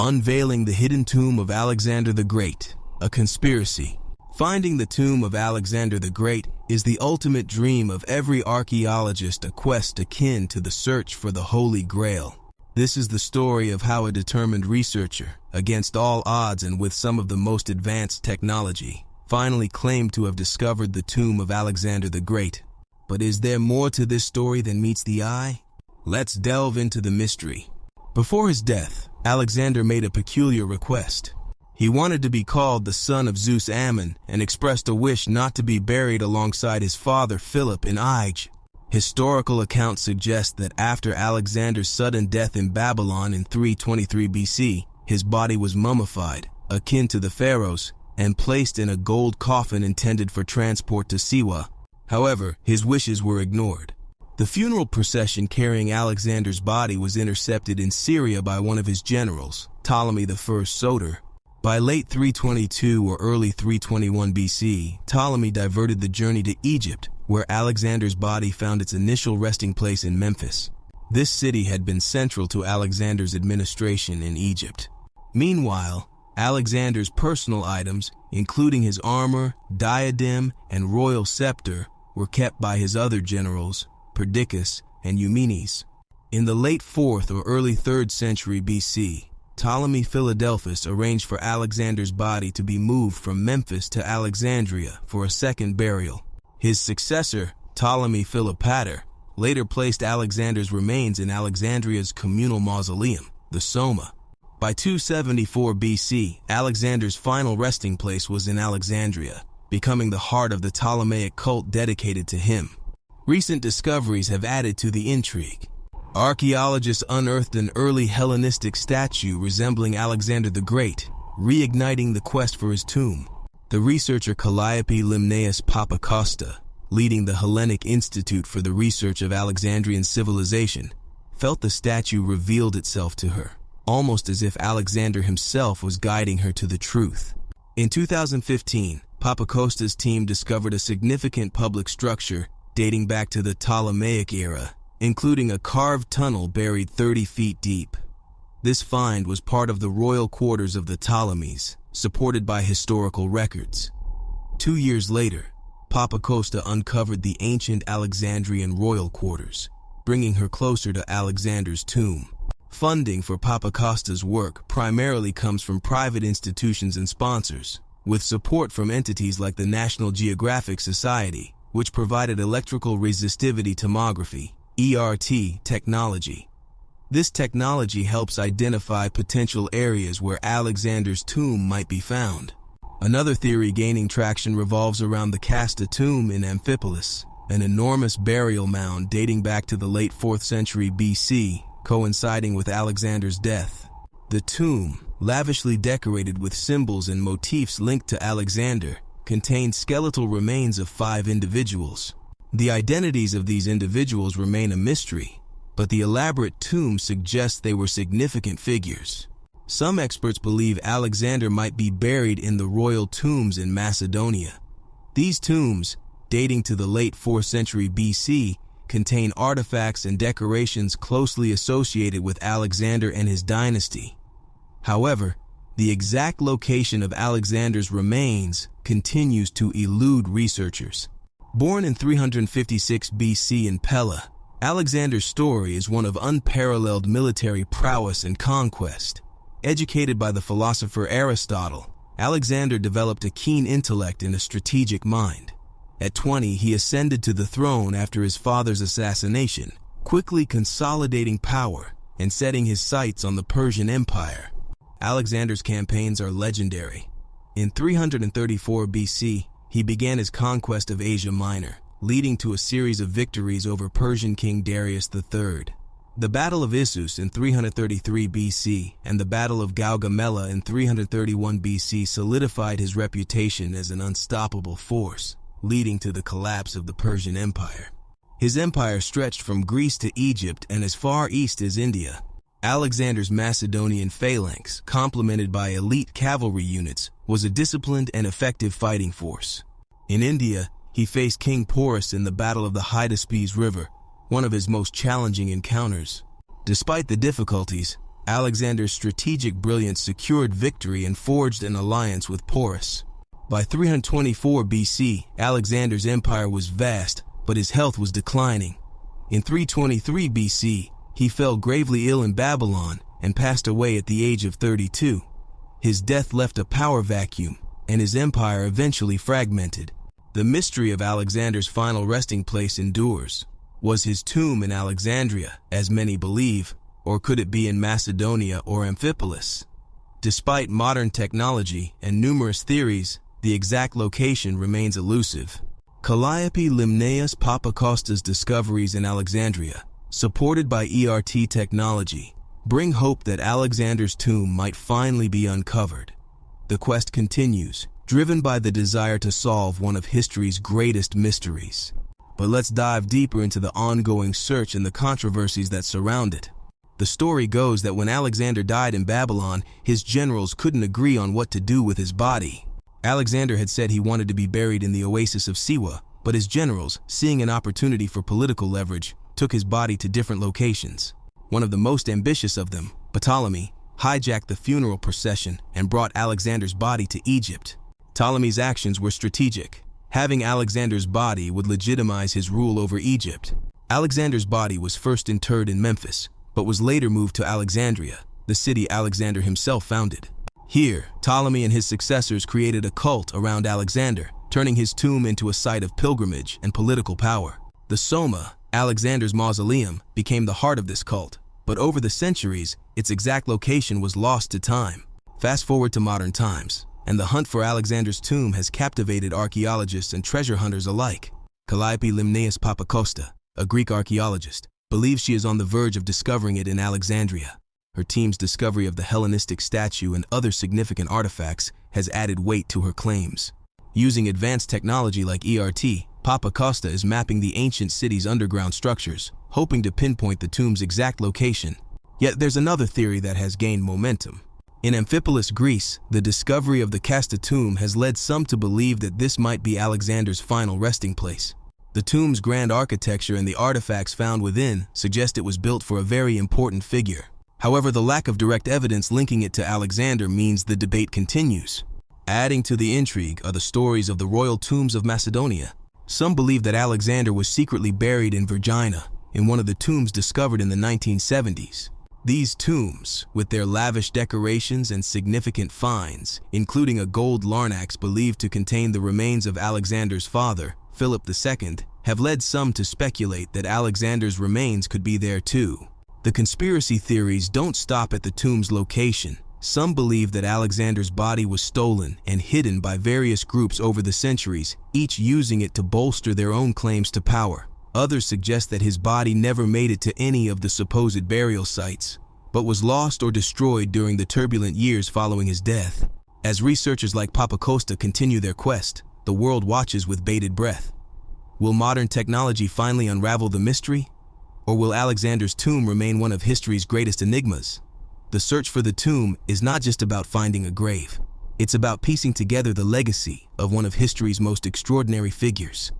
Unveiling the hidden tomb of Alexander the Great, a conspiracy. Finding the tomb of Alexander the Great is the ultimate dream of every archaeologist, a quest akin to the search for the Holy Grail. This is the story of how a determined researcher, against all odds and with some of the most advanced technology, finally claimed to have discovered the tomb of Alexander the Great. But is there more to this story than meets the eye? Let's delve into the mystery. Before his death, Alexander made a peculiar request. He wanted to be called the son of Zeus Ammon and expressed a wish not to be buried alongside his father Philip in Ige. Historical accounts suggest that after Alexander's sudden death in Babylon in 323 BC, his body was mummified, akin to the pharaohs, and placed in a gold coffin intended for transport to Siwa. However, his wishes were ignored. The funeral procession carrying Alexander's body was intercepted in Syria by one of his generals, Ptolemy I Soter. By late 322 or early 321 BC, Ptolemy diverted the journey to Egypt, where Alexander's body found its initial resting place in Memphis. This city had been central to Alexander's administration in Egypt. Meanwhile, Alexander's personal items, including his armor, diadem, and royal scepter, were kept by his other generals, Perdiccas and Eumenes. In the late 4th or early 3rd century BC, Ptolemy Philadelphus arranged for Alexander's body to be moved from Memphis to Alexandria for a second burial. His successor, Ptolemy Philopator, later placed Alexander's remains in Alexandria's communal mausoleum, the Soma. By 274 BC, Alexander's final resting place was in Alexandria, becoming the heart of the Ptolemaic cult dedicated to him. Recent discoveries have added to the intrigue. Archaeologists unearthed an early Hellenistic statue resembling Alexander the Great, reigniting the quest for his tomb. The researcher Calliope Limnaeus Papacosta, leading the Hellenic Institute for the Research of Alexandrian Civilization, felt the statue revealed itself to her, almost as if Alexander himself was guiding her to the truth. In 2015, Papacosta's team discovered a significant public structure dating back to the Ptolemaic era, including a carved tunnel buried 30 feet deep. This find was part of the royal quarters of the Ptolemies, supported by historical records. 2 years later, Papacosta uncovered the ancient Alexandrian royal quarters, bringing her closer to Alexander's tomb. Funding for Papacosta's work primarily comes from private institutions and sponsors, with support from entities like the National Geographic Society, which provided electrical resistivity tomography (ERT) technology. This technology helps identify potential areas where Alexander's tomb might be found. Another theory gaining traction revolves around the Casta tomb in Amphipolis, an enormous burial mound dating back to the late 4th century BC, coinciding with Alexander's death. The tomb, lavishly decorated with symbols and motifs linked to Alexander, contained skeletal remains of 5 individuals. The identities of these individuals remain a mystery, but the elaborate tomb suggests they were significant figures. Some experts believe Alexander might be buried in the royal tombs in Macedonia. These tombs, dating to the late 4th century BC, contain artifacts and decorations closely associated with Alexander and his dynasty. However, the exact location of Alexander's remains continues to elude researchers. Born in 356 BC in Pella, Alexander's story is one of unparalleled military prowess and conquest. Educated by the philosopher Aristotle, Alexander developed a keen intellect and a strategic mind. At 20, he ascended to the throne after his father's assassination, quickly consolidating power and setting his sights on the Persian Empire. Alexander's campaigns are legendary. In 334 BC, he began his conquest of Asia Minor, leading to a series of victories over Persian King Darius III. The Battle of Issus in 333 BC and the Battle of Gaugamela in 331 BC solidified his reputation as an unstoppable force, leading to the collapse of the Persian Empire. His empire stretched from Greece to Egypt and as far east as India. Alexander's Macedonian phalanx, complemented by elite cavalry units, was a disciplined and effective fighting force. In India, he faced King Porus in the Battle of the Hydaspes River, one of his most challenging encounters. Despite the difficulties, Alexander's strategic brilliance secured victory and forged an alliance with Porus. By 324 BC, Alexander's empire was vast, but his health was declining. In 323 BC, he fell gravely ill in Babylon and passed away at the age of 32. His death left a power vacuum, and his empire eventually fragmented. The mystery of Alexander's final resting place endures. Was his tomb in Alexandria, as many believe, or could it be in Macedonia or Amphipolis? Despite modern technology and numerous theories, the exact location remains elusive. Calliope Limnaeus Papacosta's discoveries in Alexandria, supported by ERT technology, bring hope that Alexander's tomb might finally be uncovered. The quest continues, driven by the desire to solve one of history's greatest mysteries. But let's dive deeper into the ongoing search and the controversies that surround it. The story goes that when Alexander died in Babylon, his generals couldn't agree on what to do with his body. Alexander had said he wanted to be buried in the oasis of Siwa, but his generals, seeing an opportunity for political leverage, took his body to different locations. One of the most ambitious of them, Ptolemy, hijacked the funeral procession and brought Alexander's body to Egypt. Ptolemy's actions were strategic. Having Alexander's body would legitimize his rule over Egypt. Alexander's body was first interred in Memphis, but was later moved to Alexandria, the city Alexander himself founded. Here, Ptolemy and his successors created a cult around Alexander, turning his tomb into a site of pilgrimage and political power. The Soma, Alexander's mausoleum, became the heart of this cult, but over the centuries, its exact location was lost to time. Fast forward to modern times, and the hunt for Alexander's tomb has captivated archaeologists and treasure hunters alike. Calliope Limnaeus Papacosta, a Greek archaeologist, believes she is on the verge of discovering it in Alexandria. Her team's discovery of the Hellenistic statue and other significant artifacts has added weight to her claims. Using advanced technology like ERT, Papacosta is mapping the ancient city's underground structures, hoping to pinpoint the tomb's exact location. Yet there's another theory that has gained momentum. In Amphipolis, Greece, the discovery of the Casta tomb has led some to believe that this might be Alexander's final resting place. The tomb's grand architecture and the artifacts found within suggest it was built for a very important figure. However, the lack of direct evidence linking it to Alexander means the debate continues. Adding to the intrigue are the stories of the royal tombs of Macedonia. Some believe that Alexander was secretly buried in Vergina, in one of the tombs discovered in the 1970s. These tombs, with their lavish decorations and significant finds, including a gold larnax believed to contain the remains of Alexander's father, Philip II, have led some to speculate that Alexander's remains could be there too. The conspiracy theories don't stop at the tomb's location. Some believe that Alexander's body was stolen and hidden by various groups over the centuries, each using it to bolster their own claims to power. Others suggest that his body never made it to any of the supposed burial sites, but was lost or destroyed during the turbulent years following his death. As researchers like Papacosta continue their quest, the world watches with bated breath. Will modern technology finally unravel the mystery? Or will Alexander's tomb remain one of history's greatest enigmas? The search for the tomb is not just about finding a grave. It's about piecing together the legacy of one of history's most extraordinary figures.